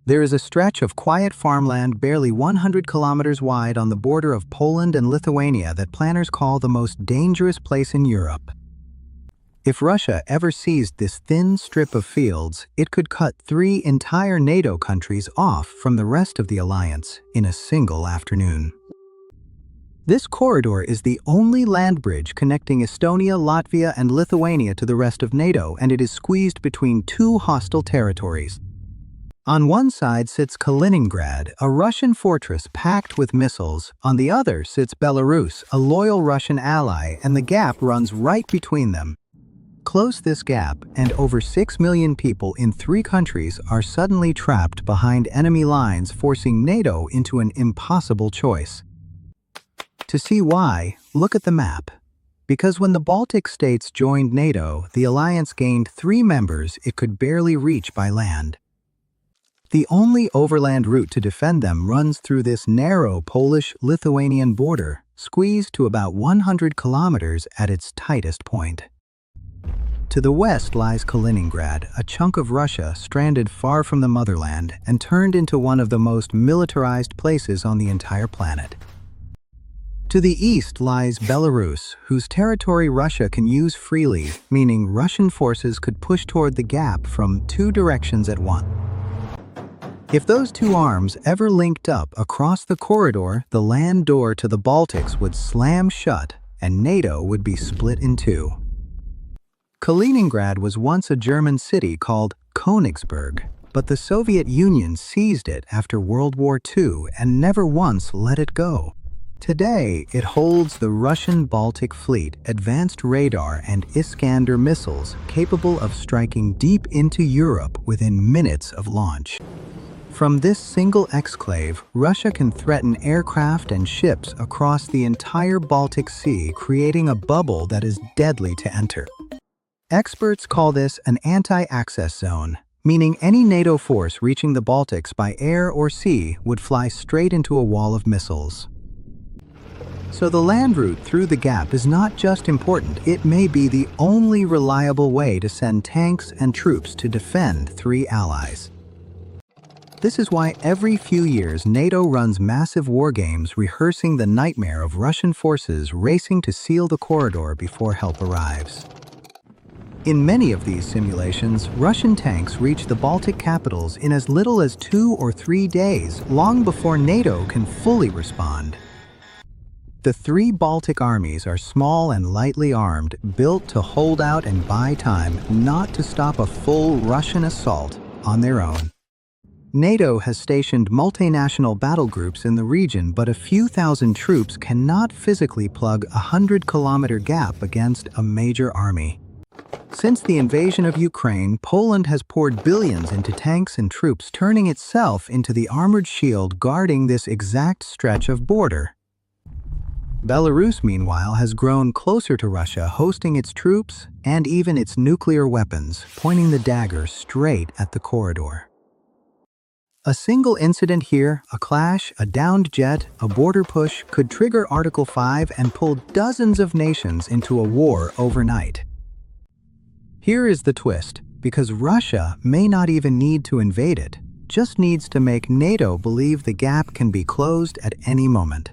There is a stretch of quiet farmland barely 100 kilometers wide on the border of Poland and Lithuania that planners call the most dangerous place in Europe. If Russia ever seized this thin strip of fields, it could cut 3 entire NATO countries off from the rest of the alliance in a single afternoon. This corridor is the only land bridge connecting Estonia, Latvia, and Lithuania to the rest of NATO, and it is squeezed between 2 hostile territories. On one side sits Kaliningrad, a Russian fortress packed with missiles. On the other sits Belarus, a loyal Russian ally, and the gap runs right between them. Close this gap, and over 6 million people in 3 countries are suddenly trapped behind enemy lines, forcing NATO into an impossible choice. To see why, look at the map. Because when the Baltic states joined NATO, the alliance gained 3 members it could barely reach by land. The only overland route to defend them runs through this narrow Polish-Lithuanian border, squeezed to about 100 kilometers at its tightest point. To the west lies Kaliningrad, a chunk of Russia stranded far from the motherland and turned into one of the most militarized places on the entire planet. To the east lies Belarus, whose territory Russia can use freely, meaning Russian forces could push toward the gap from 2 directions at once. If those 2 arms ever linked up across the corridor, the land door to the Baltics would slam shut and NATO would be split in 2. Kaliningrad was once a German city called Königsberg, but the Soviet Union seized it after World War II and never once let it go. Today, it holds the Russian Baltic Fleet, advanced radar and Iskander missiles capable of striking deep into Europe within minutes of launch. From this single exclave, Russia can threaten aircraft and ships across the entire Baltic Sea, creating a bubble that is deadly to enter. Experts call this an anti-access zone, meaning any NATO force reaching the Baltics by air or sea would fly straight into a wall of missiles. So the land route through the gap is not just important, it may be the only reliable way to send tanks and troops to defend 3 allies. This is why every few years NATO runs massive war games rehearsing the nightmare of Russian forces racing to seal the corridor before help arrives. In many of these simulations, Russian tanks reach the Baltic capitals in as little as 2 or 3 days, long before NATO can fully respond. The 3 Baltic armies are small and lightly armed, built to hold out and buy time, not to stop a full Russian assault on their own. NATO has stationed multinational battle groups in the region, but a few thousand troops cannot physically plug a 100-kilometer gap against a major army. Since the invasion of Ukraine, Poland has poured billions into tanks and troops, turning itself into the armored shield guarding this exact stretch of border. Belarus, meanwhile, has grown closer to Russia, hosting its troops and even its nuclear weapons, pointing the dagger straight at the corridor. A single incident here, a clash, a downed jet, a border push, could trigger Article 5 and pull dozens of nations into a war overnight. Here is the twist, because Russia may not even need to invade it, just needs to make NATO believe the gap can be closed at any moment.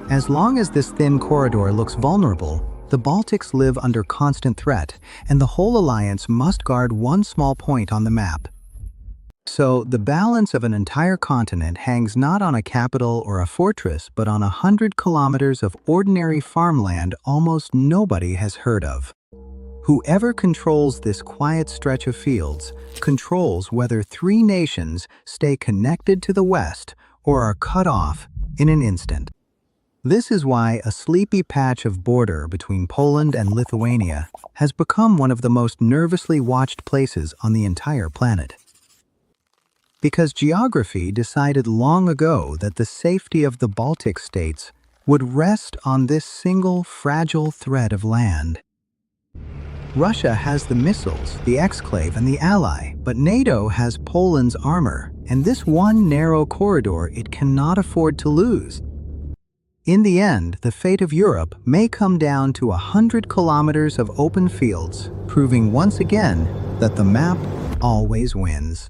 As long as this thin corridor looks vulnerable, the Baltics live under constant threat, and the whole alliance must guard one small point on the map. So, the balance of an entire continent hangs not on a capital or a fortress, but on 100 kilometers of ordinary farmland almost nobody has heard of. Whoever controls this quiet stretch of fields controls whether 3 nations stay connected to the West or are cut off in an instant. This is why a sleepy patch of border between Poland and Lithuania has become one of the most nervously watched places on the entire planet. Because geography decided long ago that the safety of the Baltic states would rest on this single fragile thread of land. Russia has the missiles, the exclave, and the ally, but NATO has Poland's armor, and this one narrow corridor it cannot afford to lose. In the end, the fate of Europe may come down to 100 kilometers of open fields, proving once again that the map always wins.